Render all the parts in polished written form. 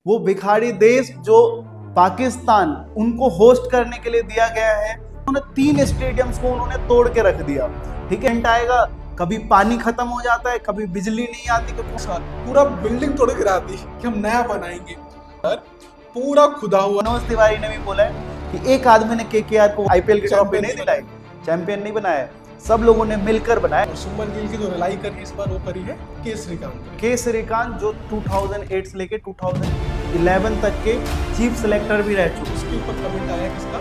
वो भिखारी देश जो पाकिस्तान उनको होस्ट करने के लिए दिया गया है, उन्होंने 3 स्टेडियम्स को उन्होंने तोड़ के रख दिया। ठीक है, आएगा कभी पानी खत्म हो जाता है, कभी बिजली नहीं आती, पूरा बिल्डिंग तोड़ गिरा दी कि हम नया बनाएंगे। पूरा खुदा हुआ। मनोज तिवारी ने भी बोला है कि एक आदमी ने केकेआर को आईपीएल की ट्रॉफी नहीं दिलाई, चैंपियन नहीं बनाया, सब लोगों ने मिलकर बनाया। सुमन गिल की जो रिलाई करी इस बार वो करी है के श्रीकांत जो 2008 से लेके 2011 तक के चीफ सिलेक्टर भी रह चुके। उसके ऊपर कमेंट आया किसका,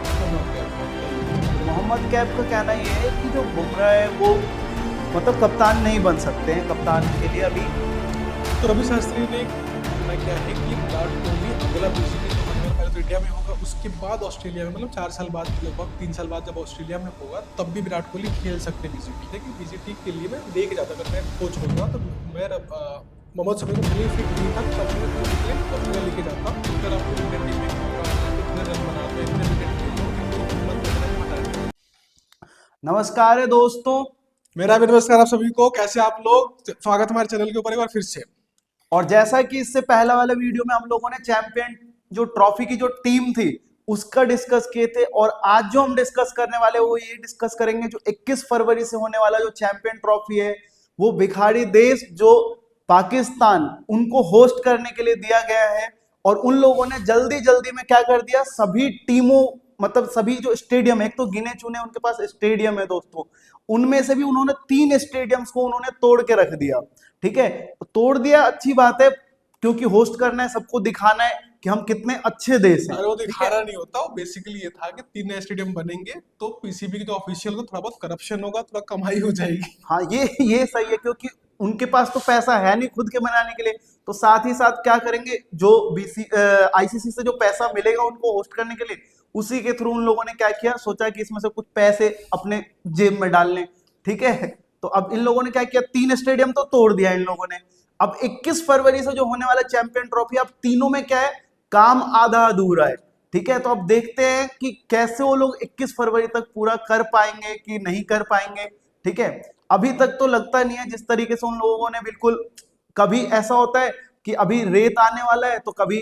मोहम्मद कैफ का कहना ये है कि जो बुमराह है वो मतलब कप्तान नहीं बन सकते हैं, कप्तान के लिए अभी। तो रवि शास्त्री ने क्या है कि विराट कोहली अगला पहले तो इंडिया में होगा, उसके बाद ऑस्ट्रेलिया में, मतलब 4 साल बाद, लगभग 3 साल बाद जब ऑस्ट्रेलिया में होगा तब भी विराट कोहली खेल सकते हैं बीजीटी। लेकिन बीजीटी के लिए मैं लेके जाता, अगर मैं कोच होगा तो मैं मोहम्मद शमी को नहीं फिट नहीं था तब मैं ऑस्ट्रेलिया लेके जाता। अगर आपको इंडियन टीम में इतने रन बनाते हैं, इतने विकेट खेलते। नमस्कार है दोस्तों, मेरा भी नमस्कार आप सभी को। कैसे आप लोग? स्वागत हमारे चैनल के ऊपर एक बार फिर से। और जैसा कि इससे पहला वाले वीडियो में हम लोगों ने चैंपियन जो ट्रॉफी की जो टीम थी उसका डिस्कस किए थे, और आज जो हम डिस्कस करने वाले वो ये डिस्कस करेंगे जो 21 फरवरी से होने वाला जो चैंपियन ट्रॉफी है, वो भिखारी देश जो पाकिस्तान उनको होस्ट करने के लिए दिया गया है। और उन लोगों ने जल्दी जल्दी में क्या कर दिया, सभी टीमों मतलब सभी जो स्टेडियम, एक तो गिने चुने उनके पास स्टेडियम है दोस्तों, उनमें से भी उन्होंने 3 स्टेडियम्स को उन्होंने तोड़ के रख दिया। ठीक है, तोड़ दिया, अच्छी बात है, क्योंकि होस्ट करना है, सबको दिखाना है कि हम कितने अच्छे देश हैं। अरे वो दिखाना नहीं होता, वो बेसिकली ये था कि 3 नए स्टेडियम बनेंगे तो पीसीबी के जो ऑफिशियल को थोड़ा बहुत करप्शन होगा, थोड़ा कमाई हो जाएगी। हाँ, ये सही है, क्योंकि उनके पास तो पैसा है नहीं खुद के बनाने के लिए, तो साथ ही साथ क्या करेंगे, जो आईसीसी से जो पैसा मिलेगा उनको होस्ट करने के लिए, उसी के थ्रू उन लोगों ने क्या किया, सोचा कि इसमें से कुछ पैसे अपने जेब में डाल लें। ठीक है, तो अब इन लोगों ने क्या किया, 3 स्टेडियम तो तोड़ दिया इन लोगों ने। अब 21 फरवरी से जो होने वाला चैंपियन ट्रॉफी, अब तीनों में क्या है, काम आधा अधूरा है। ठीक है, तो अब देखते हैं कि कैसे वो लोग 21 फरवरी तक पूरा कर पाएंगे कि नहीं कर पाएंगे। ठीक है, अभी तक तो लगता नहीं है, जिस तरीके से उन लोगों ने बिल्कुल, कभी ऐसा होता है कि अभी रेत आने वाला है तो कभी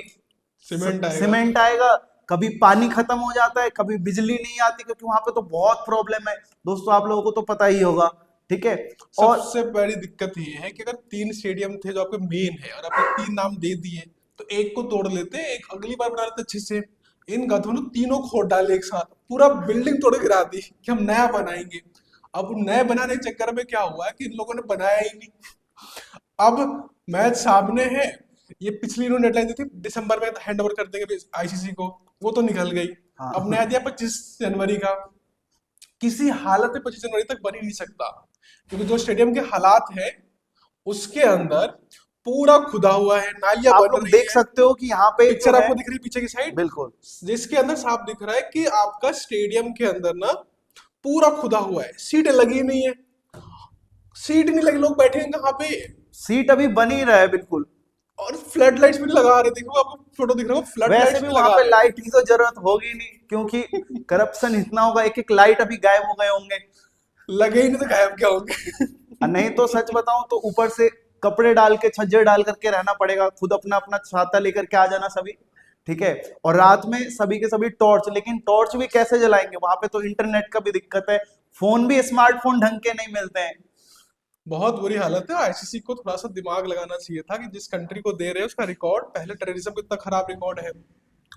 सीमेंट आएगा, कभी पानी खत्म हो जाता है, कभी बिजली नहीं आती, क्योंकि वहां पे तो बहुत प्रॉब्लम है दोस्तों, आप लोगों को तो पता ही होगा। ठीक है, और सबसे बड़ी दिक्कत ये है कि अगर 3 स्टेडियम थे जो आपके मेन है और आपने 3 नाम दे दिए तो एक को तोड़ लेते, एक अगली बार बना लेते अच्छे से। इन गधों ने तीनों खोद डाले एक साथ, पूरा बिल्डिंग तोड़ गिरा दी कि हम नया बनाएंगे। अब नए बनाने के चक्कर में क्या हुआ कि इन लोगों ने बनाया ही नहीं। अब मैच सामने है, ये पिछली इन्होंने डेडलाइन दी थी दिसंबर में हैंड ओवर कर देंगे आईसीसी को, वो तो निकल गई। हाँ, अब नया दिया 25 जनवरी का। किसी हालत में 25 जनवरी तक बन ही नहीं सकता, क्योंकि जो स्टेडियम के हालात है उसके अंदर पूरा खुदा हुआ है, नालियां आप बन लोग रही देख है। सकते हो कि यहाँ पे पिक्चर जो है, आपको दिख रही है पीछे की साइड, बिल्कुल जिसके अंदर साफ दिख रहा है कि आपका स्टेडियम के अंदर ना पूरा खुदा हुआ है। सीट लगी नहीं है, सीट नहीं लगी, लोग बैठे हैं कहाँ पे? सीट अभी बन ही रहा है बिल्कुल। और फ्लड लाइट्स भी नहीं लगा रहे, देखो आपको फोटो दिख रहा है, फ्लड वैसे लाइट्स भी भी वहां लगा पे रहे। लाइट की तो जरूरत होगी नहीं, क्योंकि करप्शन इतना होगा, एक एक लाइट अभी गायब हो गए होंगे। लगे ही नहीं तो गायब क्या होंगे? और नहीं तो सच बताऊं तो ऊपर से कपड़े डाल के, छज्जे डाल करके रहना पड़ेगा, खुद अपना अपना छाता लेकर के आ जाना सभी। ठीक है, और रात में सभी के सभी टॉर्च, लेकिन टॉर्च भी कैसे जलाएंगे, वहां पे तो इंटरनेट का भी दिक्कत है, फोन भी स्मार्टफोन ढंग के नहीं मिलते हैं। बहुत बुरी हालत है। आईसीसी को थोड़ा सा दिमाग लगाना चाहिए था कि जिस कंट्री को दे रहे हैं उसका रिकॉर्ड, पहले टेररिज्म का इतना खराब रिकॉर्ड है,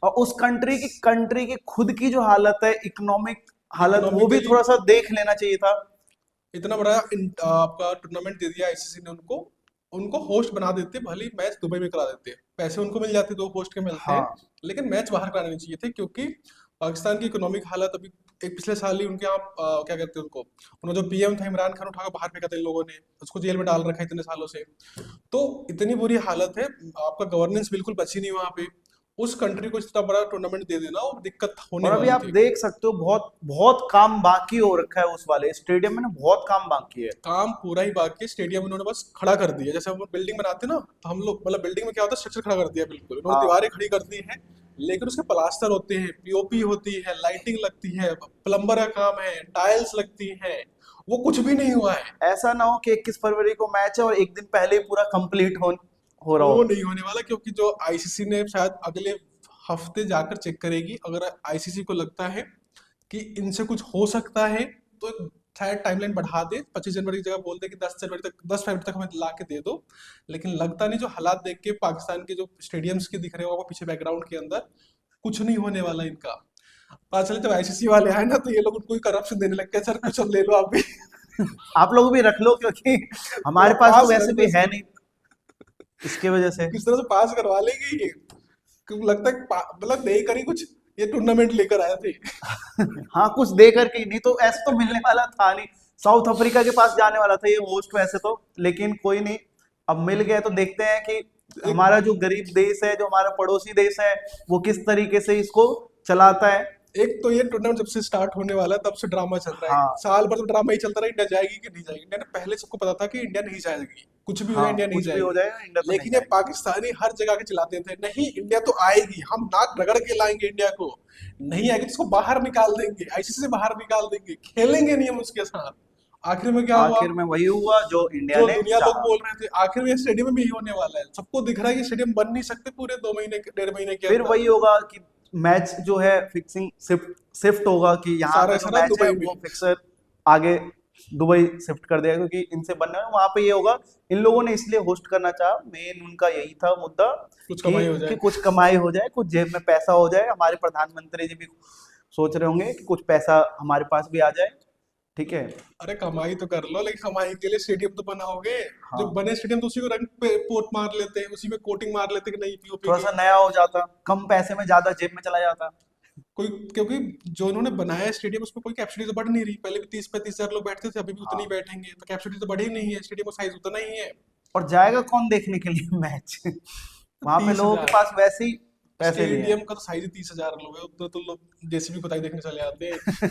और उस कंट्री की खुद की जो हालत है, इकोनॉमिक हालत, वो भी इकोनॉमिकली थोड़ा सा देख लेना चाहिए था। इतना बड़ा आपका टूर्नामेंट दे दिया आईसीसी ने उनको। उनको होस्ट बना देते, भले ही मैच दुबई में करा देते, पैसे उनको मिल जाते, 2 होस्ट के मिलते हैं, हाँ, लेकिन मैच बाहर कराने चाहिए थे, क्योंकि पाकिस्तान की इकोनॉमिक हालत अभी, एक पिछले साल ही उनके यहाँ क्या कहते हैं उनको, उन्होंने जो पीएम था इमरान खान, उठाकर बाहर फेंका था इन लोगों ने, उसको जेल में डाल रखा है इतने सालों से। तो इतनी बुरी हालत है, आपका गवर्नेंस बिल्कुल बची नहीं वहां पे। उस कंट्री को इतना बड़ा टूर्नामेंट दे देना, और दिक्कत होने और अभी वाली आप थी। देख सकते हो बहुत बहुत काम बाकी हो रखा है, उस वाले स्टेडियम में ना बहुत काम बाकी है। काम पूरा ही बाकी है, स्टेडियम उन्होंने बस खड़ा कर दिया। जैसे हम बिल्डिंग बनाते हैं ना, तो हम लोग, मतलब बिल्डिंग में क्या होता है, स्ट्रक्चर खड़ा कर दिया बिल्कुल, उन्होंने हाँ, दीवारें खड़ी कर दी हैं, लेकिन उसके प्लास्टर होते हैं, पीओपी होती है, लाइटिंग लगती है, प्लम्बर का काम है, टाइल्स लगती है, वो कुछ भी नहीं हुआ है। ऐसा ना हो कि 21 फरवरी को मैच है और एक दिन पहले ही पूरा कंप्लीट हो। हो रहा वो हो। नहीं होने वाला, क्योंकि जो आईसीसी ने शायद अगले हफ्ते जाकर चेक करेगी। अगर आईसीसी को लगता है कि इनसे कुछ हो सकता है, तो शायद टाइमलाइन बढ़ा दे, 25 जनवरी की जगह बोल दे कि 10 जनवरी तक, 10 फरवरी तक हमें ला के दे दो। लेकिन लगता नहीं, जो हालात देख के पाकिस्तान के जो स्टेडियम्स के दिख रहे हो पीछे बैकग्राउंड के अंदर, कुछ नहीं होने वाला इनका। पता चले जब आईसीसी वाले आए ना, तो ये लोग उनको ही करप्शन देने लग गए, सर कुछ अब ले लो आप भी। आप लोग भी रख लो, क्योंकि थोड़ा हमारे पास तो पास वैसे कर दो भी है इसको, नहीं, इसके वजह से। किस तरह से पास करवा लेंगे ये। क्योंकि लगता है मतलब नहीं करी कुछ, ये टूर्नामेंट लेकर आए थे। हाँ, कुछ दे करके ही, नहीं तो ऐसे तो मिलने वाला था नहीं। साउथ अफ्रीका के पास जाने वाला था ये होस्ट वैसे तो, लेकिन कोई नहीं, अब मिल गया तो देखते हैं कि एक हमारा जो गरीब देश है, जो हमारा पड़ोसी देश है, वो किस तरीके से इसको चलाता है। एक तो ये टूर्नामेंट जब से स्टार्ट होने वाला है, तब से ड्रामा चल रहा है। हाँ साल भर तो ड्रामा ही चलता रहा, इंडिया जाएगी कि नहीं जाएगी। इंडिया ने पहले सबको पता था कि इंडिया नहीं जाएगी, कुछ भी हो जाए हाँ, इंडिया नहीं कुछ भी हो जाएगी। जाएगा, इंडिया तो नहीं लेकिन ये जाएगी। पाकिस्तानी हर जगह के चिल्लाते थे, नहीं इंडिया तो आएगी, हम नाक रगड़ के लाएंगे इंडिया को। नहीं आएगी तो उसको बाहर निकाल देंगे, आईसीसी से बाहर निकाल देंगे, खेलेंगे नहीं हम उसके साथ। आखिर में क्या हुआ? आखिर में वही हुआ जो इंडिया जो ने दुनिया लोग चाहा। बोल रहे थे, आखिर में स्टेडियम में भी यही होने वाला है। सबको दिख रहा है कि स्टेडियम बन नहीं सकते पूरे 2 महीने 1.5 महीने के फिर अंदर। वही होगा कि मैच जो है फिक्सिंग शिफ्ट शिफ्ट होगा, कि यहाँ सारा का का जो सारा मैच है दुबई में। वो फिक्सर आगे दुबई शिफ्ट कर दिया, क्योंकि इनसे बनना है वहां पे। ये होगा, इन लोगों ने इसलिए होस्ट करना चाहा, मेन उनका यही था मुद्दा, कुछ कि कमाई हो जाए। कुछ कमाई हो जाए, कुछ जेब में पैसा हो जाए। हमारे प्रधानमंत्री जी भी सोच रहे होंगे कि कुछ पैसा हमारे पास भी आ जाए। ठीक है। अरे कमाई तो कर लो, लेकिन कमाई के लिए स्टेडियम तो बनाओगे। जो हाँ, बने स्टेडियम तो उसी को रंग पे पोत मार लेते हैं, उसी में कोटिंग मार लेते हैं कि नहीं पीओपी थोड़ा की। सा नया हो जाता, कम पैसे में ज्यादा जेब में चला जाता। कोई, क्योंकि जो उन्होंने बनाया है स्टेडियम, उसमें कोई कैपेसिटी तो बढ़ नहीं रही। पहले भी 30-35 हजार लोग बैठते थे, अभी भी उतने ही हाँ, बैठेंगे, तो कैपेसिटी तो बढ़ी ही नहीं है, स्टेडियम का साइज उतना ही है। और जाएगा कौन देखने के लिए मैच? तो वहां पे तीस लोगों के हजार पास वैसे ही पैसे नहीं है। स्टेडियम का तो साइज ही 30 हजार लोग है, उतना तो लोग जेसीबी खुदाई देखने चले आते हैं।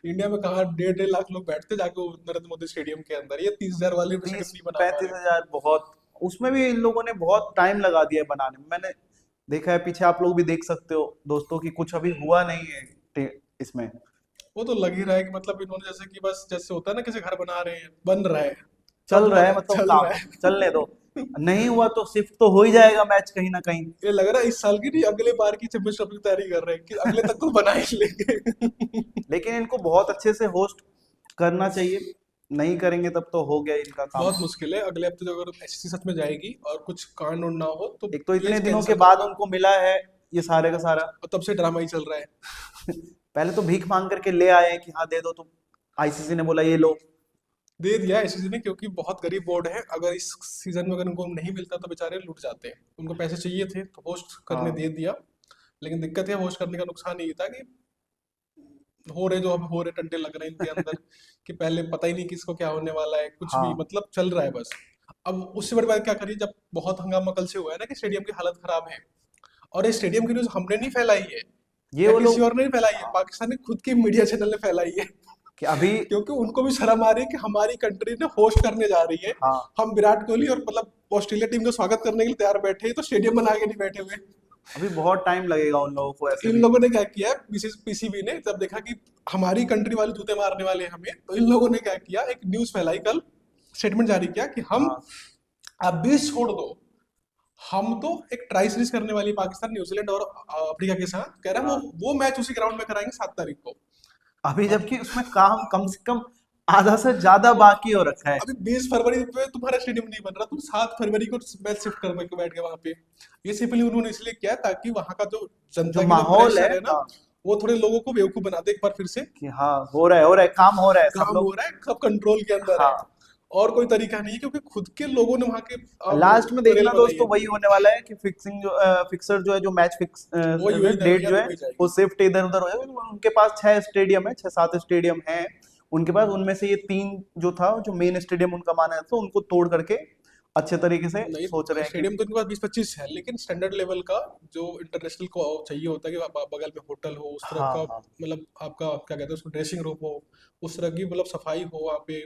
इंडिया में कहाँ 1.5-1.5 लाख लोग बैठते जाके वो नरेंद्र मोदी स्टेडियम के अंदर। ये 30 हजार वाले स्टेडियम तीस नहीं बना पा पैंतीस रहे। हजार बहुत, उसमें भी इन लोगों ने बहुत टाइम लगा दिया है बनाने में। मैंने देखा है पीछे, आप लोग भी देख सकते हो दोस्तों, कि कुछ अभी हुआ नहीं है इसमें। वो तो लग ही रहा है कि मतलब इन्होंने जैसे कि बस जैसे होता है ना, किसी घर बना रहे हैं, बन रहा है, चल कब रहा बने है, मतलब चल काम रहा चलने दो। है। नहीं हुआ तो शिफ्ट तो हो ही जाएगा मैच कहीं ना कहीं। ये लग रहा है इस साल की नहीं, अगले बार की चैंपियंस ट्रॉफी की तैयारी कर रहे हैं कि अगले तक तो बना ही लेंगे। लेकिन इनको बहुत अच्छे से होस्ट करना चाहिए, नहीं करेंगे तब तो हो गया इनका काम। बहुत मुश्किल है। अगले हफ्ते जो अगर एसएससी सच में जाएगी और कुछ कांड उंड ना हो, तो एक तो ये इतने दिनों के कैंसिल बाद करेगा। उनको मिला है ये सारे का सारा। और तब से ड्रामा ही चल रहा है। पहले तो भीख मांग करके ले आए कि हाँ दे दो, तो आईसीसी ने बोला ये लो। दे दिया एसएससी ने, क्योंकि बहुत गरीब बोर्ड है। अगर इस सीजन में अगर उनको नहीं मिलता तो बेचारे लूट जाते हैं। उनको पैसे चाहिए थे तो होस्ट करने हाँ दे दिया। लेकिन दिक्कत है, होस्ट करने का नुकसान ये था कि हो रहे जो अब हो रहे टंटे लग रहे हैं इनके अंदर, कि पहले पता ही नहीं किसको क्या होने वाला है, कुछ भी हाँ मतलब चल रहा है बस। अब उससे बड़ी बात क्या करी, जब बहुत हंगामा कल से हुआ है ना कि स्टेडियम की हालत खराब है। और ये स्टेडियम की न्यूज हमने नहीं फैलाई है, ये या वो किसी लोग, और ने नहीं फैलाई है, हाँ, पाकिस्तान के खुद के मीडिया चैनल ने फैलाई है। कि अभी, क्योंकि उनको भी शर्म आ रही है कि हमारी कंट्री ने होस्ट करने जा रही है। हाँ, हम विराट कोहली और मतलब ऑस्ट्रेलिया टीम का स्वागत करने के लिए तैयार बैठे हैं, तो स्टेडियम बना के नहीं बैठे हुए। अभी बहुत टाइम लगेगा उन लोगों को तो ऐसे इन भी। लोगों ने क्या किया, पीसीबी ने जब देखा कि हमारी कंट्री वाले जूते मारने वाले हैं हमें, तो इन लोगों ने क्या किया, एक न्यूज फैलाई कल, स्टेटमेंट जारी किया कि हम, हाँ, आप बीच छोड़ दो, हम तो एक ट्राई सीरीज करने वाली पाकिस्तान न्यूजीलैंड और अफ्रीका के साथ, कह रहा है हाँ, वो मैच उसी ग्राउंड में कराएंगे 7 तारीख को। अभी अब जबकि उसमें काम कम से कम आधा से ज्यादा बाकी हो रखा है। अभी 20 फरवरी पे तुम्हारा स्टेडियम नहीं बन रहा, तुम 7 फरवरी को मैच शिफ्ट कर बैठ गए वहां पे। ये सिंपली उन्होंने इसलिए किया ताकि वहां का जो जो जनता की जो माहौल है, प्रेशर है ना, हाँ, वो थोड़े लोगों को बेवकूफ बना दे एक बार फिर से। कि हाँ हो रहा है, काम हो रहा है, सब काम हो लोग। रहा है, सब कंट्रोल के अंदर है। हाँ, और कोई तरीका नहीं है, क्योंकि खुद के लोगों ने वहां के लास्ट में वो रेल देखना बनाई दोस्तों है। वही होने वाला है कि फिक्सिंग जो फिक्सर जो है, जो मैच फिक्स वही वही डेट या जो तो है, वही वो जाएगी। शिफ्ट इधर उधर हो जाएगा। उनके पास 6 स्टेडियम है, 6-7 स्टेडियम है उनके पास। उनमें से ये 3 जो था, जो मेन स्टेडियम उनका माना है, तो उनको तोड़ करके अच्छे तरीके से सोच रहे नहीं, हैं कि, स्टेडियम तो इनके पास 20-25 है, लेकिन स्टैंडर्ड लेवल का जो इंटरनेशनल को चाहिए होता है कि बगल में होटल हो, उस तरह हाँ का हाँ, मतलब आपका क्या कहते हैं उसको, ड्रेसिंग रूम हो, उस तरह की मतलब सफाई हो वहाँ पे,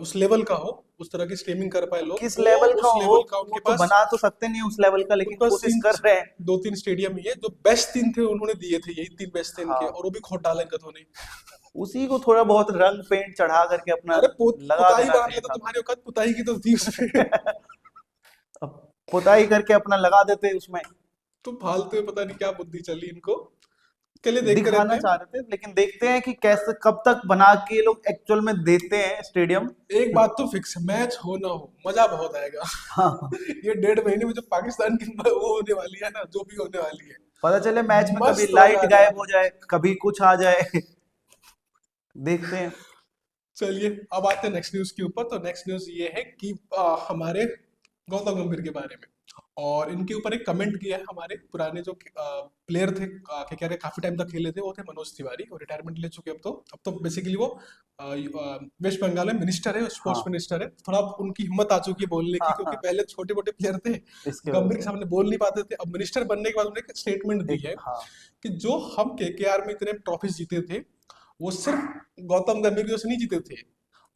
उस लेवल का हो, उस तरह की स्ट्रीमिंग कर पाए लोग, किस वो लेवल का उस हो लेवल का वो उनके तो पास। बना तो सकते नहीं है उस लेवल का, लेकिन उनके पास कोशिश कर रहे हैं। 2-3 स्टेडियम ही है जो बेस्ट 3 थे, उन्होंने दिए थे, यही 3 बेस्ट थे इनके, हाँ, और वो भी खोट डाला इनका धोने। उसी को थोड़ा बहुत रंग पेंट चढ़ा करके अपना अरे लगा पुताई देना बांध चाहिए ले तो था। तुम्हारी औकात पुताई की तो थी उसमें। अब पुताई करके अपना लगा देते उसमें, तो फालतू में पता नहीं क्या बुद्धि चली इनको, के लिए देखते रहते दिखाना हैं। चाह रहे थे, लेकिन देखते हैं कि कैसे कब तक बना के ये लोग एक्चुअल में देते हैं स्टेडियम। एक बात तो फिक्स है, मैच हो ना हो मजा बहुत आएगा। हाँ, ये 1.5 महीने में जो पाकिस्तान की वो होने वाली है ना, जो भी होने वाली है, पता चले मैच में कभी मस्त मजा लाइट आने गायब वाला हो है। जाए, कभी कुछ आ जाए। देखते हैं। चलिए अब आते हैं नेक्स्ट न्यूज के ऊपर। तो नेक्स्ट न्यूज ये है कि हमारे गौतम गंभीर के बारे में, और इनके ऊपर एक कमेंट किया है हमारे पुराने जो प्लेयर थे, क्या कह रहे काफी टाइम तक खेले थे, वो थे मनोज तिवारी, और रिटायरमेंट ले चुके अब तो बेसिकली वो वेस्ट बंगाल में मिनिस्टर है, स्पोर्ट्स हाँ मिनिस्टर है। थोड़ा उनकी हिम्मत आ चुकी है बोलने की, हाँ क्योंकि हाँ, पहले छोटे मोटे प्लेयर थे, इसके वजह गंभीर के से सामने बोल नहीं पाते थे। अब मिनिस्टर बनने के बाद उन्होंने एक स्टेटमेंट दी एक, है हाँ, कि जो हम केकेआर में इतने ट्रॉफीज जीते थे, वो सिर्फ गौतम गंभीर की वजह से नहीं जीते थे,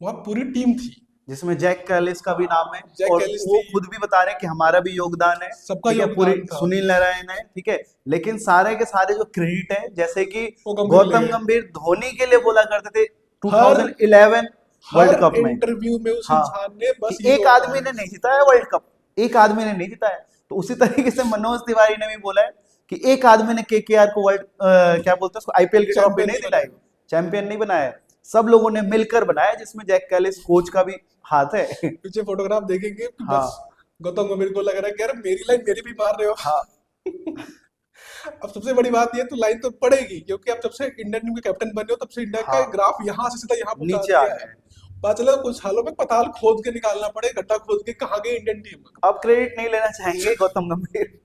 वहाँ पूरी टीम थी। जिसमें जैक कैलिस का भी नाम है, जैक और कैलिस वो थी, खुद भी बता रहे हैं कि हमारा भी योगदान है। सबका ठीक है, पूरी योगदान था, सुनील नारायण है, ठीक है, लेकिन सारे के सारे जो क्रेडिट है, जैसे कि वो गंभीर ले गौतम गए। गंभीर धोनी के लिए बोला करते थे हर 2011 हर वर्ल्ड कप में। इंटरव्यू में उस हाँ, इंसान ने बस कि यही एक बोला आदमी है। ने नहीं जिताया वर्ल्ड कप, एक आदमी ने नहीं जिताया। तो उसी तरीके से मनोज तिवारी ने भी बोला है कि एक आदमी ने केकेआर को वर्ल्ड क्या बोलते हैं उसको, आईपीएल की ट्रॉफी चैंपियन नहीं नहीं दिलाई, बनाया। चैंपियन नहीं बनाया है। सब लोगों ने मिलकर बनाया, जिसमें जैक कैलिस कोच का भी हाथ है। पीछे फोटोग्राफ देखेंगे कि बस हाँ गौतम गंभीर को लग रहा है कि यार मेरी लाइन मेरी भी मार रहे हो। हाँ, अब सबसे बड़ी बात ये, तो लाइन तो पड़ेगी, क्योंकि अब जब से इंडियन टीम के कैप्टन बने हो तब से इंडिया का हाँ, ग्राफ यहाँ से सीधा यहाँ पहुंचा नीचे आ दिया गए है। हैं। पता चला कुछ सालों में पताल खोद के निकालना पड़े, गड्ढा खोद के, कहाँ गई इंडियन टीम। अब क्रेडिट नहीं लेना चाहेंगे गौतम गंभीर,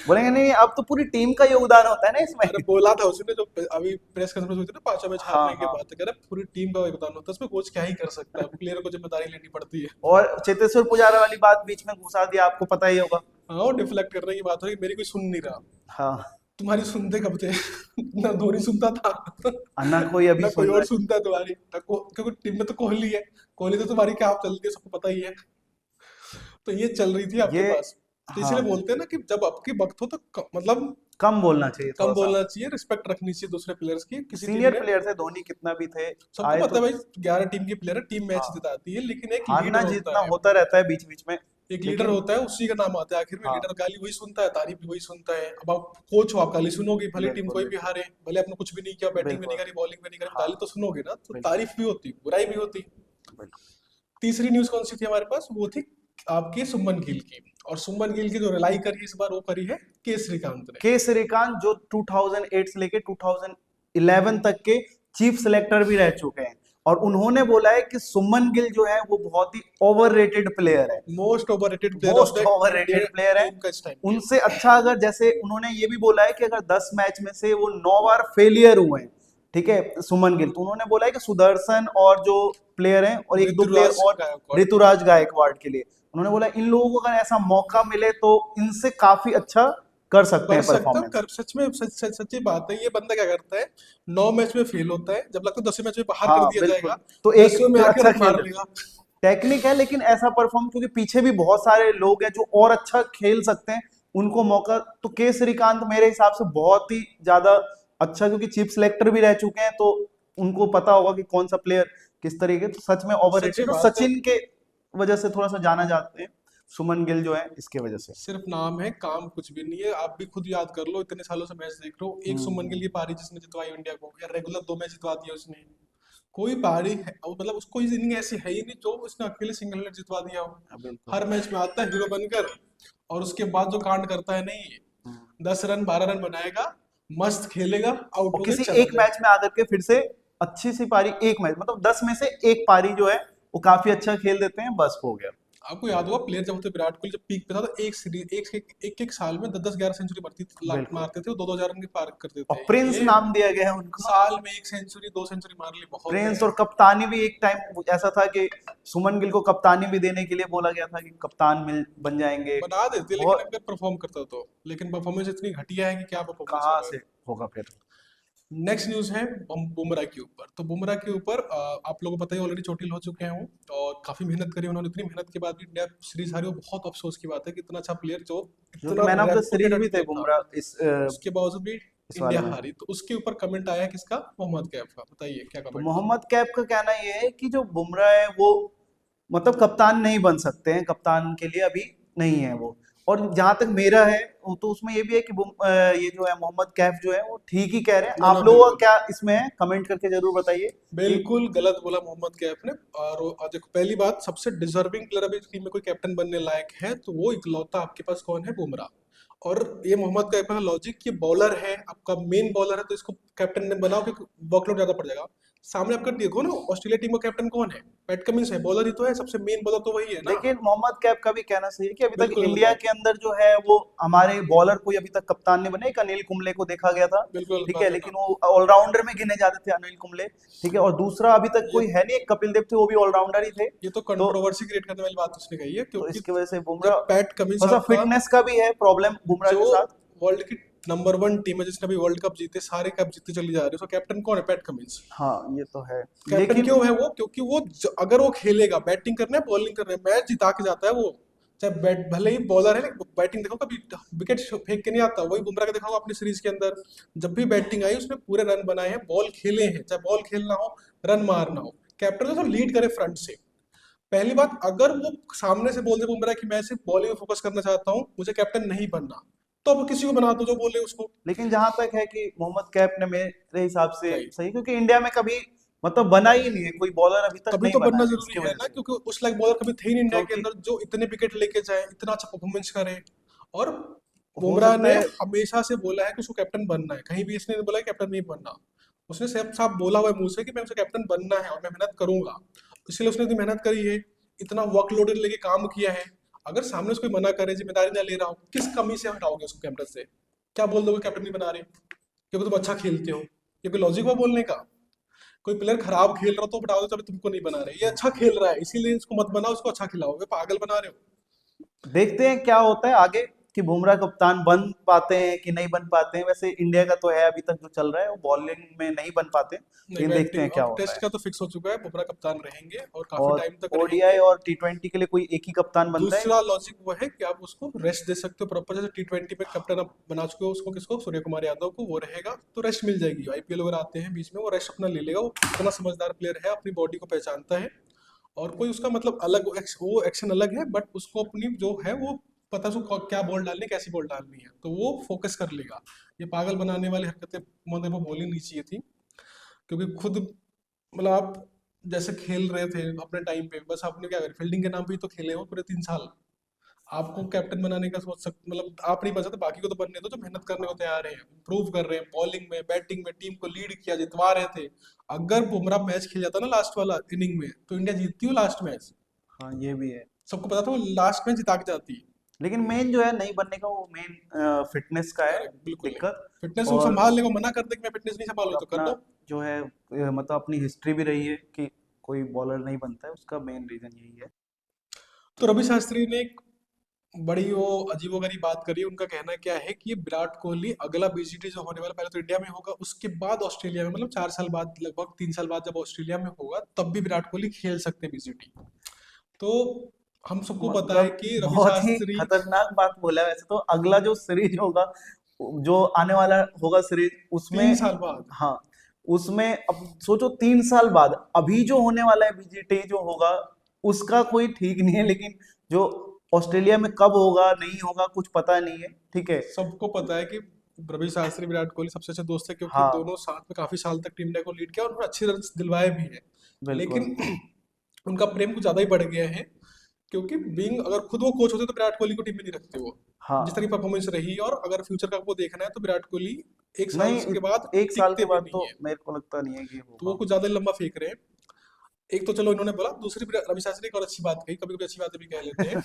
बोलेंगे नहीं अब तो पूरी टीम का योगदान होता है ना इसमें। अरे बोला था उसने, जो अभी प्रेस कॉन्फ्रेंस हुई थी ना 5वां मैच हाँ हारने के हाँ, बाद, तो कह रहा पूरी टीम का योगदान होता है, इसमें कोच क्या ही कर सकता है, प्लेयर को जिम्मेदारी लेनी पड़ती है। और चेतेश्वर पुजारा वाली बात बीच में घुसा दिया, आपको पता ही होगा। हाँ, और डिफ्लेक्ट करने की बात हो रही, मेरी कोई सुन नहीं रहा। हाँ, तुम्हारी सुनते कब थे? ना धोनी सुनता था, अन्ना कोई अभी ना कोई सुन और रहा सुनता है तुम्हारी, क्योंकि टीम में तो कोहली है। कोहली तो तुम्हारी क्या आप चलती है सबको पता ही है। तो ये चल रही थी है आपके ये। पास। तो हाँ, इसलिए बोलते हैं ना कि जब आपकी वक्त हो तो मतलब कम बोलना चाहिए कम थोड़ा सा। बोलना चाहिए, रिस्पेक्ट रखनी चाहिए दूसरे प्लेयर्स की किसी टीम सीनियर में। प्लेयर थे धोनी, कितना भी थे, सबको आए पता तो। है भाई, 11 टीम की प्लेयर है, टीम मैच हाँ, जिताती है, लेकिन एक हारना लीडर होता जीतना है। होता रहता है बीच बीच में, एक लीडर लेकिन होता है, उसी का नाम आता है आखिर में। हाँ, लीडर गाली वही सुनता है, तारीफ भी वही सुनता है। अब आप कोच हो, आप गाली सुनोगे, भले टीम बिल्कुल कोई भी बिल्कुल हारे, भले आपने कुछ भी नहीं किया, बैटिंग भी नहीं बिल्कुल। करी, बॉलिंग भी नहीं करी, हाँ, गाली तो सुनोगे ना, तो बिल्कुल तारीफ भी होती, बुराई भी होती। बिल्कुल। तीसरी न्यूज कौन सी थी हमारे पास? वो थी आपकी सुमन गिल की। और सुमन गिल की जो रिलाई करी इस बार, वो करी है के श्रीकांत ने। के श्रीकांत जो 2008 से लेके 2011 तक के चीफ सिलेक्टर भी रह चुके हैं, और उन्होंने बोला है कि सुमन गिल जो है वो बहुत ही ओवररेटेड प्लेयर है, most overrated player of most the Indian overrated player है। टीम का इस टाइम पे। उनसे अच्छा, अगर जैसे उन्होंने ये भी बोला है कि अगर 10 मैच में से वो 9 बार फेलियर हुए हैं, ठीक है, सुमन गिल, तो उन्होंने बोला है कि सुदर्शन और जो प्लेयर हैं और एक दो प्लेयर ऋतुराज और, गायकवाड़ ऋतुराज गायकवाड़ के लिए, उन्होंने बोला इन लोगों को अगर ऐसा मौका मिले तो इनसे काफी अच्छा कर सकते कर हैं सकता, परफॉर्मेंस। कर सच में सच्ची बात है। ये बंदा क्या करता है, 9 मैच में फेल होता है, जब लगता है 10वें मैच में बाहर कर हाँ दिया बिल्कुल, जाएगा, तो एक 10वें में फिर आके अच्छा रन खेल मार रहे, लेगा। टेक्निक है, लेकिन ऐसा परफॉर्म, क्योंकि पीछे भी बहुत सारे लोग हैं जो और अच्छा खेल सकते हैं, उनको मौका। तो के श्रीकांत मेरे हिसाब से बहुत ही ज्यादा अच्छा, क्योंकि चीफ सिलेक्टर भी रह चुके हैं, तो उनको पता होगा कि कौन सा प्लेयर किस तरीके, तो सच में सच्ची ओवररेटेड। तो बात है, सचिन के वजह से थोड़ा सा जाना जाते हैं, सुमन गिल जो है इसके वजह से। सिर्फ नाम है, काम कुछ भी नहीं है। आप भी खुद याद कर लो, इतने सालों से मैच देख रहे हो, एक सुमन गिल हम्म, की पारी जिसने जितवाई इंडिया को, या रेगुलर 2 मैच जितवा दिया उसने। कोई पारी है मतलब उसको इनिंग ऐसी है ही नहीं जो उसने अकेले सिंगल हैंडेड जितवा दिया हो। बिल्कुल। हर मैच में आता है हीरो बनकर, और उसके बाद जो कांड करता है, नहीं, हम्म। 10 रन 12 रन बनाएगा, मस्त खेलेगा, आउट और हो गए किसी चला एक गया। मैच में आकर के फिर से अच्छी सी पारी, एक मैच मतलब 10 में से एक पारी जो है वो काफी अच्छा खेल देते हैं, बस हो गया। आपको याद होगा प्लेयर जब होते, विराट कोहली जब पीक पे था, तो एक सीरीज एक साल में 10-10 11 सेंचुरी बिल्कुल, मारते थे, वो 2-2 हजार रन की पार करते और थे। प्रिंस ये नाम दिया गया है उनको। साल में 1 सेंचुरी 2 सेंचुरी मार ली बहुत प्रिंस, है। और कप्तानी भी एक टाइम ऐसा था कि सुमन गिल को कप्तानी भी देने के लिए बोला गया था कि कप्तान मिल बन जाएंगे। बना देते लेकिन बहुत, अगर परफॉर्म करता तो, लेकिन परफॉर्मेंस इतनी घटिया है कि क्या परफॉर्मेंस कहाँ होगा। से होगा फिर। नेक्स्ट न्यूज है बुमराह के ऊपर। तो बुमराह के ऊपर आप लोगों को पता ही, ऑलरेडी चोटिल हो चुके हैं वो, और काफी मेहनत करी उन्होंने। इतनी मेहनत के बाद भी इंडिया सीरीज हारी, वो बहुत अफसोस की बात है कि इतना अच्छा प्लेयर, जो जो कि इतना man of the series reputed भी थे प्लेयर था, बुमराह उसके बावजूद भी इस वाले इंडिया में। हारी। तो उसके ऊपर कमेंट आया है किसका? मोहम्मद कैफ का। बताइए क्या तो कमेंट। मोहम्मद कैफ का कहना ये है कि जो बुमराह है वो मतलब कप्तान नहीं बन सकते हैं, कप्तान के लिए अभी नहीं है वो। और जहां तक मेरा है तो उसमें ये भी है कि ये जो है मोहम्मद कैफ जो है वो ठीक ही कह रहे हैं। ना आप ना लोगों का बिल्कुल क्या इसमें है, कमेंट करके जरूर बताइए कि बिल्कुल गलत बोला मोहम्मद कैफ ने। और देखो पहली बात, सबसे डिजर्विंग प्लेयर अभी टीम में कोई कैप्टन बनने लायक है तो वो इकलौता आपके पास कौन है? बुमराह। और ये मोहम्मद कैफ का लॉजिक, ये बॉलर है, आपका मेन बॉलर है, तो इसको कैप्टन ने बनाओ क्योंकि वर्कलोड ज्यादा पड़ जाएगा। सामने आपका देखो ना, ऑस्ट्रेलिया टीम का कैप्टन कौन है? पैट कमिंस है, बॉलर ही तो है, सबसे मेन बॉलर तो वही है ना। लेकिन मोहम्मद कैफ का भी कहना सही है कि अभी तक बिल्कुल गलत इंडिया बात, के अंदर जो है वो हमारे बॉलर कोई अभी तक कप्तान नहीं बने। एक अनिल कुंबले को देखा गया था, बिल्कुल गलत ठीक है, बात है ना। लेकिन वो ऑलराउंडर में गिने जाते थे अनिल कुंबले, ठीक है। और दूसरा अभी तक ये कोई है नहीं, एक कपिल देव थे, वो भी ऑलराउंडर ही थे। ये तो तो कंट्रोवर्सी क्रिएट करने वाली बात उसने कही है, तो क्योंकि इसकी वजह से बुमराह जब पैट कमिंस थोड़ा सा आपका, फिटनेस का भी है प्रॉब्लम बुमराह जो के साथ। वर्ल्ड की नंबर वन टीम है जिसने अभी वर्ल्ड कप जीते, सारे कप जीते चली जा रही है, उसका कैप्टन कौन है? PAT Cummins. हाँ ये तो है, कैप्टन लेकिन क्यों है वो? क्योंकि वो अगर वो खेलेगा, बैटिंग करना है बॉलिंग करना है, मैच जिता के जाता है वो। चाहे बैट भले ही बॉलर है, लेकिन बैटिंग देखो कभी विकेट फेंक के नहीं आता। वही बुमराह का देखा होगा अपनी सीरीज के अंदर, जब भी बैटिंग आई उसने पूरे रन बनाए हैं, बॉल खेले हैं, चाहे बॉल खेलना हो, रन मारना हो। कैप्टन तो लीड करे फ्रंट से। पहली बात, अगर वो सामने से बोल दे बुमराह कि मैं सिर्फ बॉलिंग में फोकस करना चाहता हूँ, मुझे कैप्टन नहीं बनना, तो अब किसी को बना दो जो बोले उसको। लेकिन जहां तक है कि मोहम्मद कैफ ने मेरे हिसाब से सही, सही, क्योंकि इंडिया में कभी मतलब बना ही नहीं है, कोई बॉलर अभी तक तभी नहीं तो बना बनना है जरूरी इसकी है वजह ना, से। क्योंकि उस लाइक बॉलर कभी थे ही नहीं इंडिया के क्योंकि अंदर जो इतने विकेट लेके जाए, इतना अच्छा परफॉर्मेंस करे। और हो बुमराह सकता ने है, हमेशा से बोला है कि उसको कैप्टन बनना है, कहीं भी इसने नहीं बोला है कैप्टन नहीं बनना। उसने साफ साफ बोला हुआ है मुंह से कि मैं उसे कैप्टन बनना है और मैं मेहनत करूंगा। इसलिए उसने इतनी मेहनत करी है, इतना वर्कलोड लेके काम किया है। अगर सामने से कोई मना करे, जिम्मेदारी ना ले रहा हो, किस कमी से हटाओगे उसको कैप्टन से? क्या बोल दोगे कैप्टन नहीं बना रहे क्योंकि तुम अच्छा खेलते हो? ये कोई लॉजिक हुआ बोलने का? कोई प्लेयर खराब खेल रहा हो तो बता दो तभी तुमको नहीं बना रहे, ये अच्छा खेल रहा है इसीलिए इसको मत बनाओ, उसको अच्छा खिलाओगे, पागल बना रहे हो। देखते हैं क्या होता है आगे कि बुमराह कप्तान बन पाते हैं कि नहीं बन पाते हैं। वैसे इंडिया का तो है अभी तक जो चल रहा है वो बॉलिंग में नहीं बन पाते, नहीं, लेकिन देखते बैटिंग हैं क्या अब होता टेस्ट है। का तो फिक्स हो चुका है, बुमराह कप्तान रहेंगे और काफी और टाइम तक ओडीआई रहेंगे। और टी20 के लिए कोई एक ही कप्तान बनता है। दूसरा लॉजिक वो है कि आप उसको रेस्ट दे सकते हो प्रॉपर, जैसे T20 पे कैप्टन आप बना चुके हो उसको, किसको? सूर्य कुमार यादव को, वो रहेगा तो रेस्ट मिल जाएगी। आईपीएल वगैरह आते हैं बीच में, वो रेस्ट अपना ले लेगा, वो इतना समझदार प्लेयर है, अपनी बॉडी को पहचानता है। और कोई उसका मतलब अलग वो एक्शन अलग है, बट उसको अपनी जो है वो पता है उसको क्या बॉल डालनी है, कैसी बॉल डालनी है, तो वो फोकस कर लेगा। ये पागल बनाने वाली हरकतें मतलब वो बोलनी नहीं चाहिए थी, क्योंकि खुद मतलब आप जैसे खेल रहे थे अपने टाइम पे, बस आपने क्या करा, फील्डिंग के नाम पे ही तो खेले हो पूरे 3 साल। आपको कैप्टन बनाने का सोच मतलब आप नहीं बन सकते, बाकी को तो बनने दो जो मेहनत करने को तैयार है, इंप्रूव कर रहे हैं बॉलिंग में, बैटिंग में, टीम को लीड किया, जितवा रहे थे। अगर बुमराह मैच खेल जाता ना लास्ट वाला इनिंग में, तो इंडिया जीतती हो लास्ट मैच। हाँ ये भी है, सबको पता था वो लास्ट मैच जिता के जाती। लेकिन मेन जो है नहीं बनने का वो मेन फिटनेस का है करेक्ट, बिल्कुल नहीं। दिक्कत। फिटनेस को और संभाल ले, को मना कर दे कि मैं फिटनेस नहीं और संभालू तो कर अपना दो। जो है मतलब अपनी हिस्ट्री भी रही है कि कोई बॉलर नहीं बनता है, उसका मेन रीजन यही है। तो रवि शास्त्री ने एक बड़ी वो अजीबोगरीब बात करी। उनका कहना क्या है कि विराट कोहली अगला बीजीटी जो होने वाला, पहले तो इंडिया में होगा, उसके बाद ऑस्ट्रेलिया में, मतलब 4 साल बाद, लगभग 3 साल बाद जब ऑस्ट्रेलिया में होगा, तब भी विराट कोहली खेल सकते हैं बीजीटी। तो हम सबको पता है मतलब कि रवि बहुत ही शास्त्री खतरनाक बात बोला है। वैसे तो अगला जो सीरीज होगा, जो आने वाला होगा सीरीज, तीन उसमें साल बाद हाँ उसमें अब सोचो 3 साल बाद अभी जो होने वाला है बीजीटी जो होगा, उसका कोई ठीक नहीं है। लेकिन जो ऑस्ट्रेलिया में कब होगा नहीं होगा कुछ पता नहीं है, ठीक है। सबको पता है कि रवि शास्त्री विराट कोहली सबसे अच्छे दोस्त है, क्योंकि हाँ दोनों साथ में काफी साल तक टीम इंडिया को लीड किया और उन्होंने अच्छे रन दिलवाए भी हैं। बिल्कुल। लेकिन उनका प्रेम कुछ ज्यादा ही बढ़ गया है, क्योंकि बीइंग अगर खुद वो कोच होते तो विराट कोहली को टीम में नहीं रखते वो, जिस तरह हाँ की परफॉर्मेंस रही। और अगर फ्यूचर का आपको देखना है तो विराट कोहली एक साल नहीं, के बाद एक साल टिकते के भी बाद नहीं तो है, मेरे को लगता नहीं है कि तो वो होगा। कुछ ज्यादा ही लंबा फेंक रहे हैं। एक तो चलो इन्होंने बोला, दूसरी रवि शास्त्री ने एक और अच्छी बात कही, कभी कभी अच्छी बातें भी कह लेते हैं।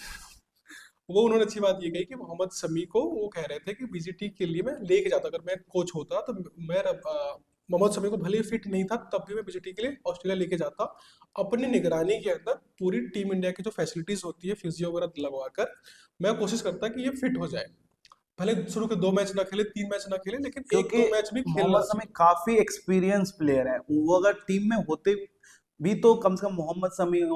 वो उन्होंने अच्छी बात ये कही कि मोहम्मद शमी को वो कह रहे थे कि बीजीटी के लिए मैं लेके जाता, अगर मैं कोच होता तो मैं मोहम्मद शमी को भले ही फिट नहीं था तब भी मैं बीजीटी के लिए ऑस्ट्रेलिया लेके जाता, अपनी निगरानी के अंदर पूरी टीम इंडिया की जो फैसिलिटीज होती है, फिजियो वगैरह लगवा कर मैं कोशिश करता कि ये फिट हो जाए। भले शुरू के 2 मैच ना खेले, 3 मैच ना खेले, लेकिन एक क्योंकि दो मैच भी मोहम्मद खेलना शमी चाहिए। काफी एक्सपीरियंस प्लेयर है, वो अगर टीम में होते भी तो कम से कम मोहम्मद शमी कह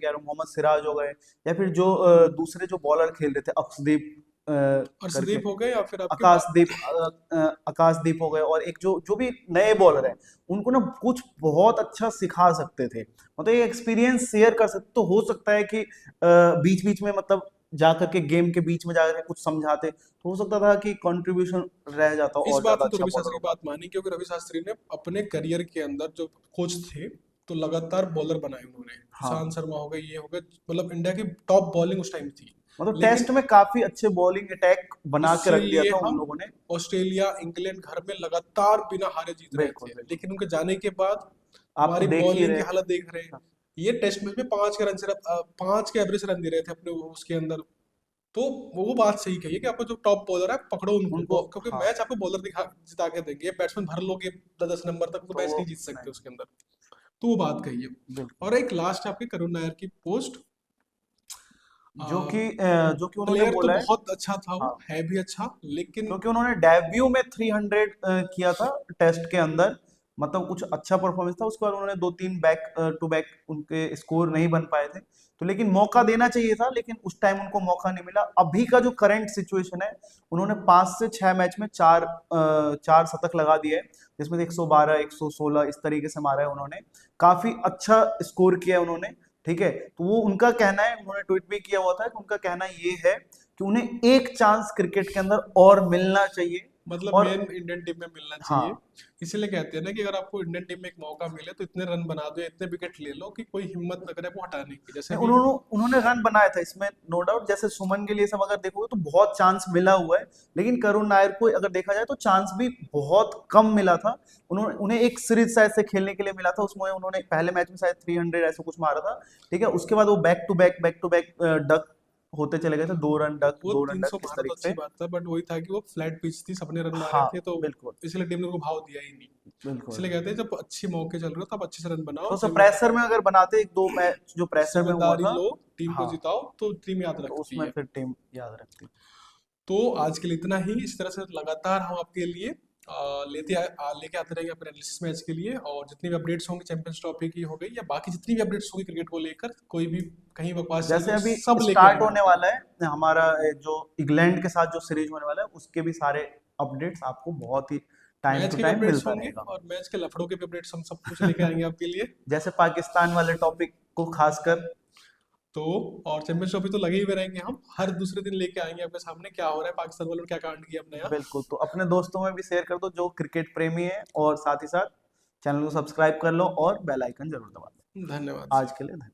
रहा हूँ, मोहम्मद सिराज हो गए, या फिर जो दूसरे जो बॉलर खेल रहे थे अक्षदीप करके, अर्शदीप हो गए या फिर आपके बाद। आकाशदीप हो गए, और एक जो जो भी नए बॉलर हैं, उनको ना कुछ बहुत अच्छा सिखा सकते थे, मतलब ये एक्सपीरियंस शेयर कर सकते। तो हो सकता है कि बीच बीच में मतलब जा करके गेम के बीच में जाकर कुछ समझाते, तो हो सकता था कि कंट्रीब्यूशन रह जाता इस और बात ज्यादा में तो अच्छा रवि बॉलर शास्त्री की होता। बात मानी, क्योंकि रवि शास्त्री ने अपने करियर के अंदर जो कोच थे तो लगातार बॉलर बनाए उन्होंने। हाँ, ईशांत शर्मा हो गए, ये हो गए, मतलब इंडिया की टॉप बॉलिंग उस टाइम थी। मतलब टेस्ट लेकिन में काफी अच्छे बॉलिंग अटैक बना के रख दिया इसीलिए था उन हम लोगों ने। ऑस्ट्रेलिया, इंग्लैंड घर में लगातार बिना हारे जीत रहे बिल्कुल थे। बिल्कुल। लेकिन उनके जाने के बाद आप तो हमारी देख ही बॉलिंग रहे की हैं। हालत देख रहे हैं। ये टेस्ट मैच में 5 के रन सिर्फ 5 के एवरेज रन दे रहे थे अपने उसके अंदर। तो वो बात सही कही है कि आपको जो टॉप बॉलर है पकड़ो उनको, उनको, क्योंकि हाँ, मैच आपको बॉलर दिखा जिता के देंगे। बैट्समैन भर लोगे 10 नंबर तक तो तो मैच वो नहीं जीत सकते नहीं, उसके अंदर। तो वो बात कही है। बिल्कुल। और एक लास्ट आपके करुण नायर की पोस्ट, जो कि उन्होंने प्लेयर तो बोला है। बहुत अच्छा था, वो हाँ, है भी अच्छा, लेकिन क्योंकि उन्होंने डेब्यू में 300 किया था टेस्ट के अंदर, मतलब कुछ अच्छा परफॉर्मेंस था। उसके बाद उन्होंने दो तीन बैक टू बैक उनके स्कोर नहीं बन पाए थे, तो लेकिन मौका देना चाहिए था, लेकिन उस टाइम उनको मौका नहीं मिला। अभी का जो करंट सिचुएशन है, उन्होंने 5 से 6 मैच में चार शतक लगा दिए हैं, जिसमें 112 116 इस तरीके से मारा है उन्होंने। काफी अच्छा स्कोर किया है उन्होंने, ठीक है। तो वो उनका कहना है, उन्होंने ट्वीट भी किया हुआ था कि उनका कहना ये है कि उन्हें एक चांस क्रिकेट के अंदर और मिलना चाहिए। मतलब और मेन इंडियन टीम में मिलना चाहिए। हाँ, इसीलिए कहते हैं ना कि अगर आपको इंडियन टीम में एक मौका मिले तो इतने रन बना दो, इतने विकेट ले लो कि कोई हिम्मत न करे आपको हटाने की, जैसे नहीं, भी। उन्होंने उन्होंने रन बनाया था इसमें, नो डाउट। जैसे सुमन के लिए सब अगर देखोगे तो बहुत चांस मिला हुआ है, लेकिन करुण नायर को अगर देखा जाए तो चांस भी बहुत कम मिला था। उन्होंने उन्हें एक सीरीज शायद से खेलने के लिए मिला था, उसमें उन्होंने पहले मैच में शायद 300 ऐसा कुछ मारा था, ठीक है। उसके बाद वो बैक टू बैक डक होते चले गए थे, 2 रन डक, वो 2 रन डक, 300 इस मारा तो तरीके अच्छी से। बात था, बट वही था कि वो फ्लैट पिच थी, सबने रन मारे हाँ, थे, तो बिल्कुल इसलिए टीम ने उनको भाव दिया ही नहीं। बिल्कुल इसलिए कहते बिल्कुल। हैं जब अच्छे मौके चल रहे हो तब अच्छे से रन बनाओ, थोड़ा सा प्रेशर में जिम्मेदारी अगर बनाते एक दो मैच जो प्रेशर में हुआ जिम्मेदारी था, लो, टीम को हाँ, जिताओ, तो टीम याद तो रखती उसमें है। फिर टीम याद रखती। तो आज के लिए इतना ही। इस तरह से लगातार हम आपके लिए लेके आते रहेंगे अपने एनालिसिस मैच के लिए। और जितनी भी अपडेट्स होंगी चैंपियंस ट्रॉफी की हो गई या बाकी जितनी भी अपडेट्स होगी क्रिकेट को लेकर, कोई भी कहीं बकवास चल जैसे रही हो, अभी सब लेके स्टार्ट आएंगे होने आपके लिए। वाला है हमारा जो इंग्लैंड के साथ जो सीरीज होने वाला है, उसके भी सारे अपडेट्स आपको बहुत ही टाइम मैच टू के भी टाइम अपडेट्स मिलता होंगे रहेगा। और मैच के लफड़ों के भी अपडेट्स हम सब कुछ लेके आएंगे आपके लिए। जैसे पाकिस्तान वाले टॉपिक को खासकर। तो और चैंपियंस ट्रॉफी तो लगे हुए रहेंगे, हम हर दूसरे दिन लेके आएंगे आपके सामने क्या हो रहा है, पाकिस्तान वालों ने क्या कांड किया अपने यहाँ। बिल्कुल, तो अपने दोस्तों में भी शेयर कर दो जो क्रिकेट प्रेमी है, और साथ ही साथ चैनल को सब्सक्राइब कर लो और बेल आइकन जरूर दबा दो। धन्यवाद। आज के लिए धन्यवाद।